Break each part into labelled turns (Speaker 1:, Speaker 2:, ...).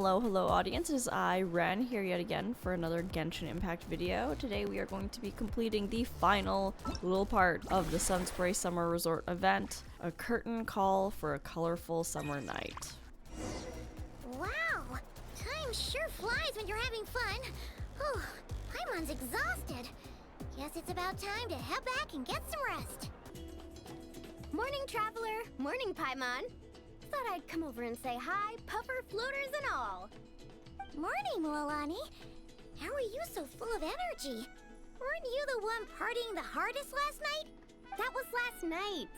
Speaker 1: Hello audience, it is I, Ren, here yet again for another Genshin Impact video. Today we are going to be completing the final little part of the Sunspray Summer Resort event, a curtain call for a colorful summer night.
Speaker 2: Wow! Time sure flies when you're having fun. Whew, Paimon's exhausted. Guess it's about time to head back and get some rest.
Speaker 3: Morning, Traveler. Morning, Paimon. Thought I'd come over and say hi, puffer, floaters, and all.
Speaker 2: Morning, Mililani. How are you so full of energy? Weren't you the one partying the hardest last night?
Speaker 3: That was last night.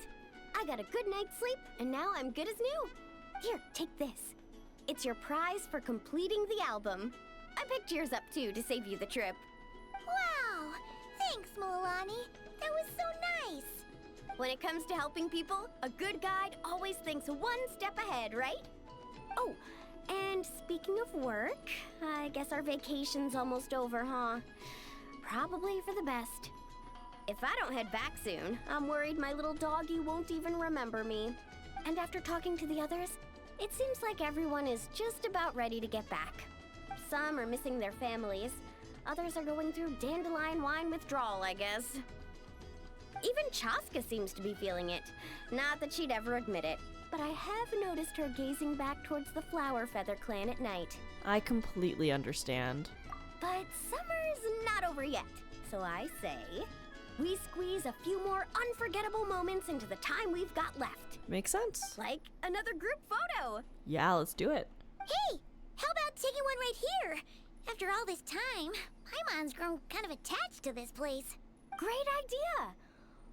Speaker 3: I got a good night's sleep, and now I'm good as new. Here, take this. It's your prize for completing the album. I picked yours up, too, to save you the trip.
Speaker 2: Wow! Thanks, Mililani. That was so nice.
Speaker 3: When it comes to helping people, a good guide always thinks one step ahead, right? Oh, and speaking of work, I guess our vacation's almost over, huh? Probably for the best. If I don't head back soon, I'm worried my little doggy won't even remember me. And after talking to the others, it seems like everyone is just about ready to get back. Some are missing their families. Others are going through dandelion wine withdrawal, I guess. Even Chaska seems to be feeling it. Not that she'd ever admit it, but I have noticed her gazing back towards the Flower Feather clan at night.
Speaker 1: I completely understand.
Speaker 3: But summer's not over yet, so I say, we squeeze a few more unforgettable moments into the time we've got left.
Speaker 1: Makes sense.
Speaker 3: Like another group photo.
Speaker 1: Yeah, let's do it.
Speaker 2: Hey, how about taking one right here? After all this time, Paimon's grown kind of attached to this place.
Speaker 3: Great idea!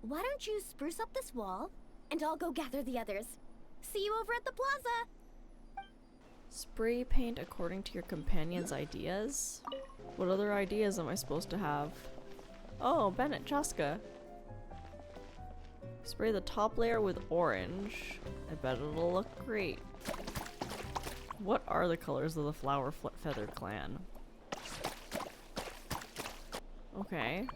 Speaker 3: Why don't you spruce up this wall, and I'll go gather the others. See you over at the plaza!
Speaker 1: Spray paint according to your companion's ideas? What other ideas am I supposed to have? Oh, Bennett, Chaska. Spray the top layer with orange. I bet it'll look great. What are the colors of the Flower Feather clan? Okay.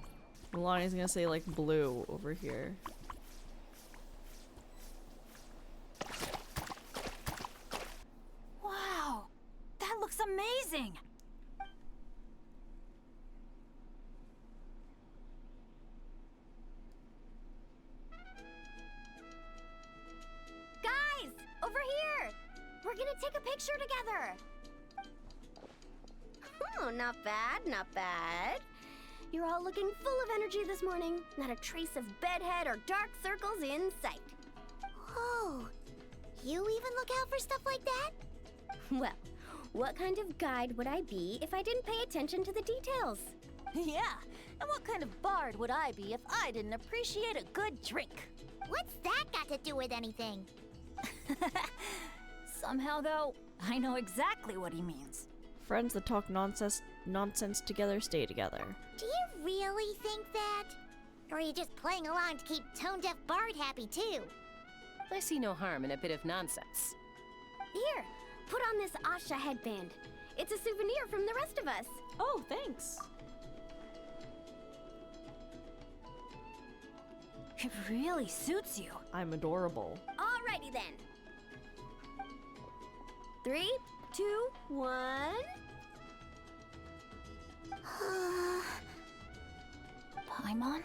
Speaker 1: Milani's gonna say like blue over here.
Speaker 4: Wow, that looks amazing!
Speaker 3: Guys, over here! We're gonna take a picture together! Oh, not bad, not bad. You're all looking full of energy this morning. Not a trace of bedhead or dark circles in sight.
Speaker 2: Oh, you even look out for stuff like that?
Speaker 3: Well, what kind of guide would I be if I didn't pay attention to the details?
Speaker 4: Yeah, and what kind of bard would I be if I didn't appreciate a good drink?
Speaker 2: What's that got to do with anything?
Speaker 4: Somehow, though, I know exactly what he means.
Speaker 1: Friends that talk nonsense together stay together.
Speaker 2: Do you really think that? Or are you just playing along to keep tone-deaf Bard happy too?
Speaker 5: I see no harm in a bit of nonsense.
Speaker 3: Here, put on this Asha headband. It's a souvenir from the rest of us.
Speaker 1: Oh, thanks.
Speaker 4: It really suits you.
Speaker 1: I'm adorable.
Speaker 3: Alrighty then. 3, 2, 1.
Speaker 4: Paimon?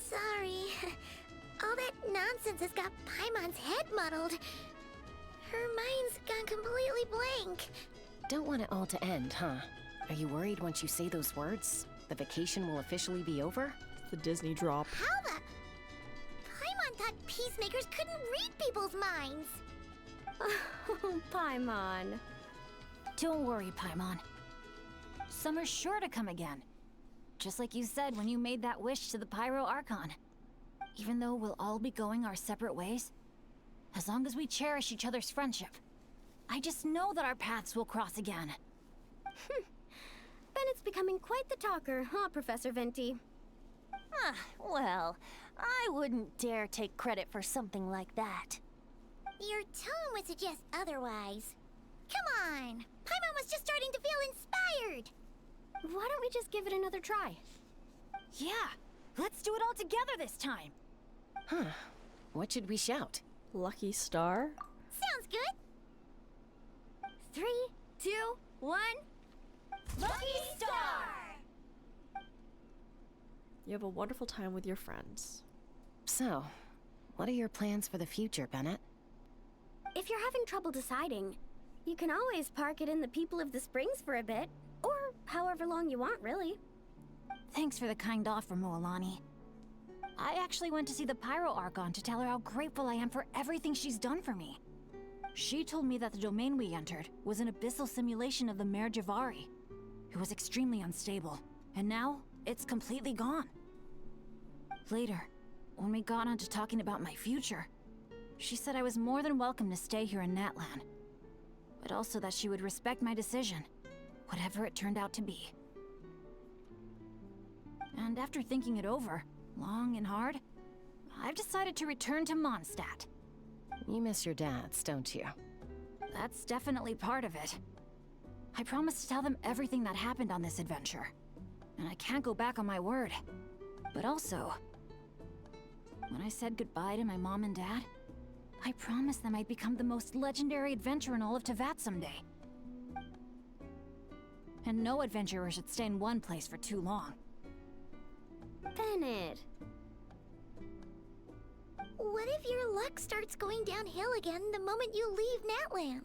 Speaker 2: Sorry. All that nonsense has got Paimon's head muddled. Her mind's gone completely blank.
Speaker 5: Don't want it all to end, huh? Are you worried once you say those words, the vacation will officially be over?
Speaker 1: The Disney drop.
Speaker 2: How the... Paimon thought peacemakers couldn't read people's minds.
Speaker 3: Oh, Paimon.
Speaker 4: Don't worry, Paimon. Summer's sure to come again. Just like you said when you made that wish to the Pyro Archon. Even though we'll all be going our separate ways, as long as we cherish each other's friendship, I just know that our paths will cross again.
Speaker 3: Bennett's becoming quite the talker, huh, Professor Venti?
Speaker 4: Well, I wouldn't dare take credit for something like that.
Speaker 2: Your tone would suggest otherwise. Come on! Paimon was just starting to feel inspired!
Speaker 3: Why don't we just give it another try?
Speaker 4: Yeah, let's do it all together this time.
Speaker 5: Huh. What should we shout?
Speaker 1: Lucky star?
Speaker 2: Sounds good!
Speaker 3: 3, 2, 1. Lucky Star!
Speaker 1: You have a wonderful time with your friends.
Speaker 5: So, what are your plans for the future, Bennett?
Speaker 3: If you're having trouble deciding, you can always park it in the People of the Springs for a bit. Or however long you want, really.
Speaker 4: Thanks for the kind offer, Mualani. I actually went to see the Pyro Archon to tell her how grateful I am for everything she's done for me. She told me that the domain we entered was an abyssal simulation of the Mare Javari. It was extremely unstable, and now it's completely gone. Later, when we got on to talking about my future, she said I was more than welcome to stay here in Natlan, but also that she would respect my decision, whatever it turned out to be. And after thinking it over, long and hard, I've decided to return to Mondstadt.
Speaker 5: You miss your dads, don't you?
Speaker 4: That's definitely part of it. I promised to tell them everything that happened on this adventure, and I can't go back on my word. But also, when I said goodbye to my mom and dad, I promised them I'd become the most legendary adventurer in all of Teyvat someday. And no adventurer should stay in one place for too long.
Speaker 3: Bennett.
Speaker 2: What if your luck starts going downhill again the moment you leave Natlan?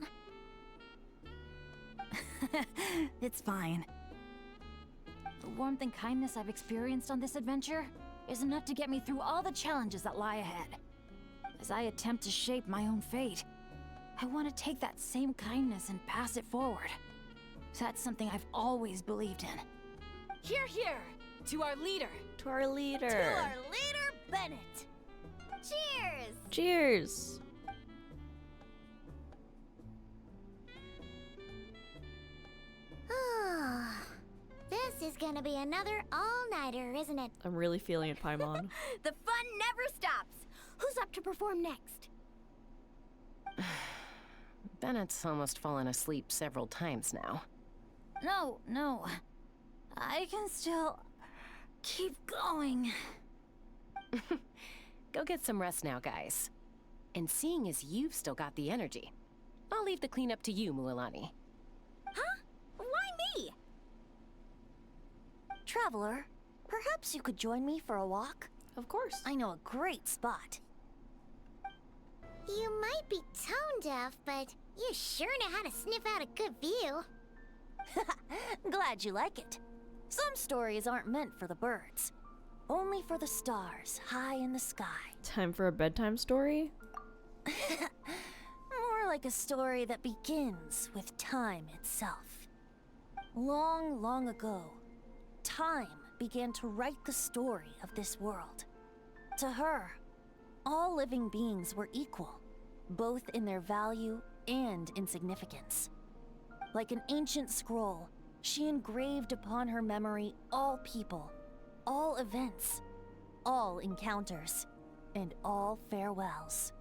Speaker 4: It's fine. The warmth and kindness I've experienced on this adventure is enough to get me through all the challenges that lie ahead. As I attempt to shape my own fate, I want to take that same kindness and pass it forward. That's something I've always believed in. Hear, hear! To our leader!
Speaker 1: To our leader.
Speaker 3: To our leader, Bennett! Cheers!
Speaker 1: Cheers.
Speaker 2: This is gonna be another all-nighter, isn't it?
Speaker 1: I'm really feeling it, Paimon.
Speaker 3: The fun never stops! Who's up to perform next?
Speaker 5: Bennett's almost fallen asleep several times now.
Speaker 4: No. I can still keep going.
Speaker 5: Go get some rest now, guys. And seeing as you've still got the energy, I'll leave the cleanup to you, Mualani.
Speaker 3: Huh? Why me? Traveler, perhaps you could join me for a walk?
Speaker 1: Of course.
Speaker 3: I know a great spot.
Speaker 2: You might be tone deaf, but you sure know how to sniff out a good view.
Speaker 3: Glad you like it. Some stories aren't meant for the birds. Only for the stars high in the sky.
Speaker 1: Time for a bedtime story?
Speaker 3: More like a story that begins with time itself. Long, long ago, time began to write the story of this world. To her, all living beings were equal, both in their value and in significance. Like an ancient scroll, she engraved upon her memory all people, all events, all encounters, and all farewells.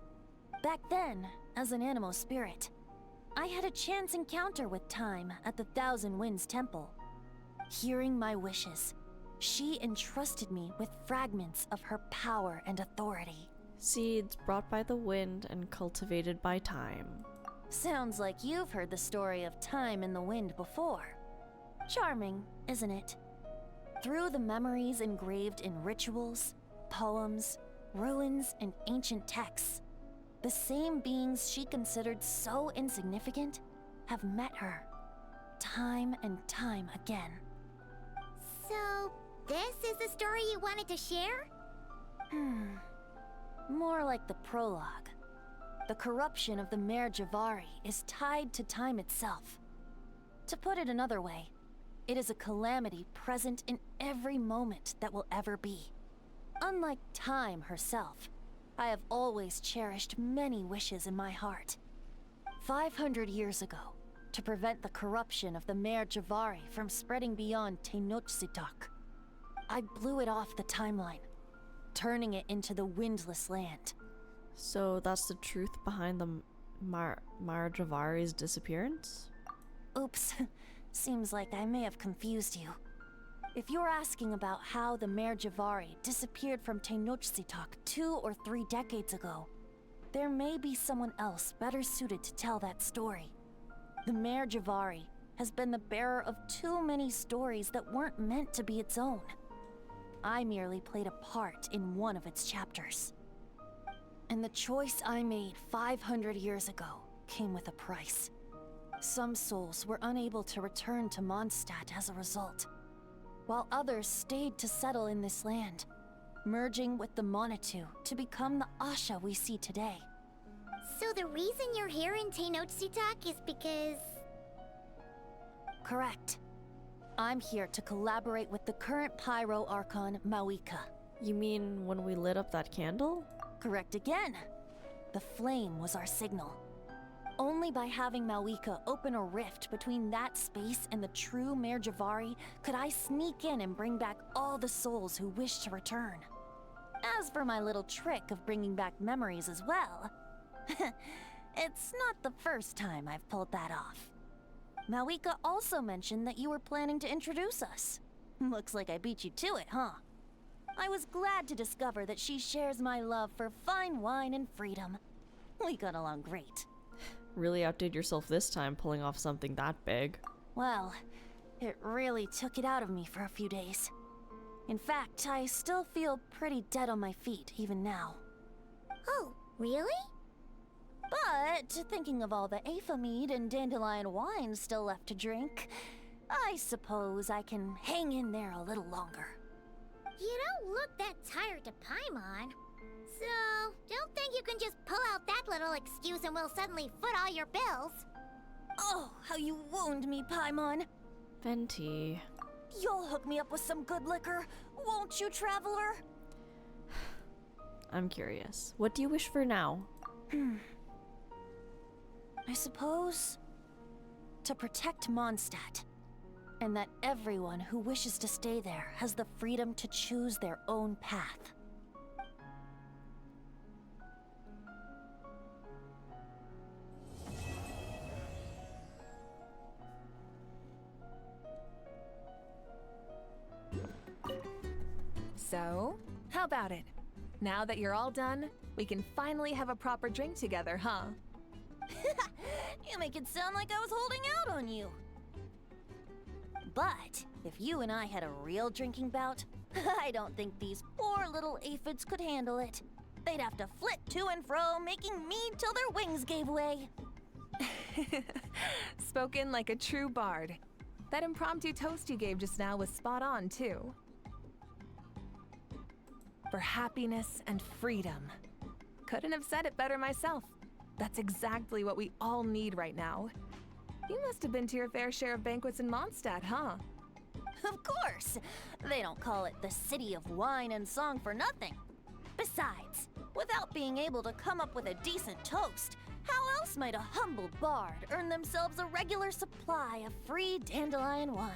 Speaker 3: Back then, as an animal spirit, I had a chance encounter with Time at the Thousand Winds Temple. Hearing my wishes, she entrusted me with fragments of her power and authority.
Speaker 1: Seeds brought by the wind and cultivated by time.
Speaker 3: Sounds like you've heard the story of Time in the Wind before. Charming, isn't it? Through the memories engraved in rituals, poems, ruins, and ancient texts, the same beings she considered so insignificant have met her, time and time again.
Speaker 2: So, this is the story you wanted to share?
Speaker 3: More like the prologue. The corruption of the Mare Javari is tied to time itself. To put it another way, it is a calamity present in every moment that will ever be. Unlike time herself, I have always cherished many wishes in my heart. 500 years ago, to prevent the corruption of the Mare Javari from spreading beyond Tenochtitlán, I blew it off the timeline, turning it into the Windless Land.
Speaker 1: So that's the truth behind the Mare Javari's disappearance?
Speaker 3: Oops, seems like I may have confused you. If you're asking about how the Mare Javari disappeared from Tenochtitlán 2 or 3 decades ago, there may be someone else better suited to tell that story.
Speaker 6: The Mare Javari has been the bearer of too many stories that weren't meant to be its own. I merely played a part in one of its chapters. And the choice I made 500 years ago came with a price. Some souls were unable to return to Mondstadt as a result, while others stayed to settle in this land, merging with the Monitu to become the Asha we see today.
Speaker 2: So the reason you're here in Tenochtitlan is because...
Speaker 6: Correct. I'm here to collaborate with the current Pyro Archon, Mawika.
Speaker 1: You mean when we lit up that candle?
Speaker 6: Correct again. The flame was our signal. Only by having Mawika open a rift between that space and the true Mare Javari could I sneak in and bring back all the souls who wish to return. As for my little trick of bringing back memories as well, it's not the first time I've pulled that off. Mawika also mentioned that you were planning to introduce us. Looks like I beat you to it, huh? I was glad to discover that she shares my love for fine wine and freedom. We got along great.
Speaker 1: Really outdid yourself this time, pulling off something that big.
Speaker 6: Well, it really took it out of me for a few days. In fact, I still feel pretty dead on my feet, even now.
Speaker 2: Oh, really?
Speaker 6: But, thinking of all the Aether mead and dandelion wine still left to drink, I suppose I can hang in there a little longer.
Speaker 2: You don't look that tired to Paimon. So, don't think you can just pull out that little excuse and we'll suddenly foot all your bills.
Speaker 6: Oh, how you wound me, Paimon.
Speaker 1: Venti.
Speaker 6: You'll hook me up with some good liquor, won't you, Traveler?
Speaker 1: I'm curious. What do you wish for now?
Speaker 6: I suppose... to protect Mondstadt. And that everyone who wishes to stay there has the freedom to choose their own path.
Speaker 7: So, how about it? Now that you're all done, we can finally have a proper drink together, huh?
Speaker 6: You make it sound like I was holding out on you. But if you and I had a real drinking bout, I don't think these poor little aphids could handle it. They'd have to flit to and fro, making mead till their wings gave way.
Speaker 7: Spoken like a true bard. That impromptu toast you gave just now was spot on, too. For happiness and freedom. Couldn't have said it better myself. That's exactly what we all need right now. You must have been to your fair share of banquets in Mondstadt, huh?
Speaker 6: Of course! They don't call it the City of Wine and Song for nothing. Besides, without being able to come up with a decent toast, how else might a humble bard earn themselves a regular supply of free dandelion wine?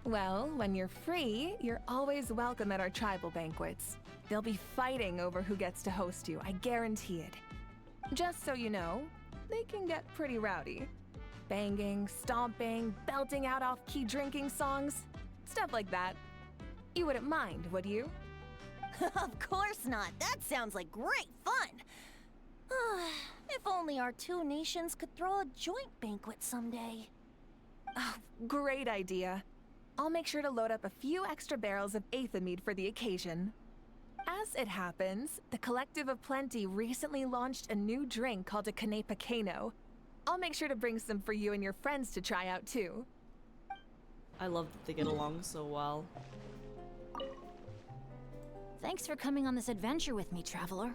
Speaker 7: Well, when you're free, you're always welcome at our tribal banquets. They'll be fighting over who gets to host you, I guarantee it. Just so you know, they can get pretty rowdy. Banging, stomping, belting out off-key drinking songs, stuff like that. You wouldn't mind, would you?
Speaker 6: Of course not. That sounds like great fun. If only our two nations could throw a joint banquet someday.
Speaker 7: Oh, great idea. I'll make sure to load up a few extra barrels of Aether mead for the occasion. As it happens, the Collective of Plenty recently launched a new drink called a Canepa Kano. I'll make sure to bring some for you and your friends to try out too.
Speaker 1: I love that they get along so well.
Speaker 4: Thanks for coming on this adventure with me, Traveler.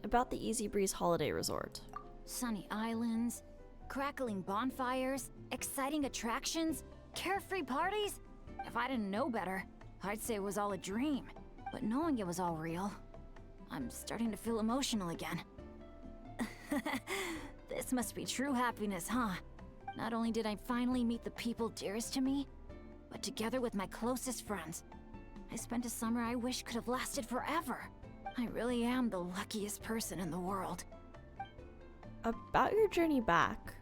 Speaker 1: About the Easy Breeze Holiday Resort.
Speaker 4: Sunny islands, crackling bonfires, exciting attractions, carefree parties. If I didn't know better, I'd say it was all a dream. But knowing it was all real, I'm starting to feel emotional again. This must be true happiness, huh? Not only did I finally meet the people dearest to me, but together with my closest friends, I spent a summer I wish could have lasted forever. I really am the luckiest person in the world.
Speaker 1: About your journey back.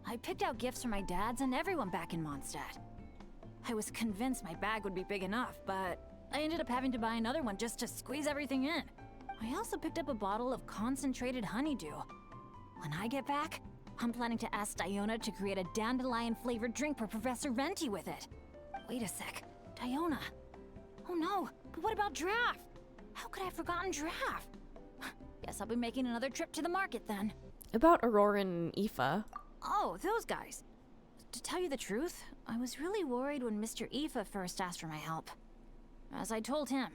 Speaker 4: I picked out gifts for my dads and everyone back in Mondstadt. I was convinced my bag would be big enough, but I ended up having to buy another one just to squeeze everything in. I also picked up a bottle of concentrated honeydew. When I get back, I'm planning to ask Diona to create a dandelion-flavored drink for Professor Venti with it. Wait a sec. Diona. Oh no, but what about Giraffe? How could I have forgotten Giraffe? Guess I'll be making another trip to the market then.
Speaker 1: About Auroran and Aoife.
Speaker 4: Oh, those guys. To tell you the truth, I was really worried when Mr. Aoife first asked for my help. As I told him,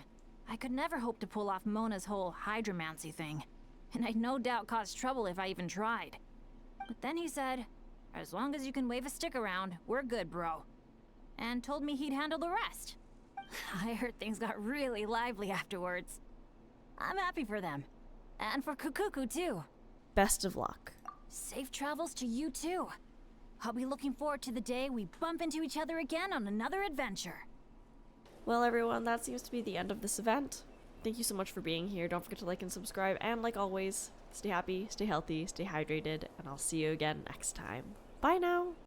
Speaker 4: I could never hope to pull off Mona's whole hydromancy thing, and I'd no doubt cause trouble if I even tried. But then he said, as long as you can wave a stick around, we're good, bro. And told me he'd handle the rest. I heard things got really lively afterwards. I'm happy for them. And for Kukuku, too.
Speaker 1: Best of luck.
Speaker 4: Safe travels to you, too. I'll be looking forward to the day we bump into each other again on another adventure.
Speaker 1: Well, everyone, that seems to be the end of this event. Thank you so much for being here. Don't forget to like and subscribe. And like always, stay happy, stay healthy, stay hydrated, and I'll see you again next time. Bye now!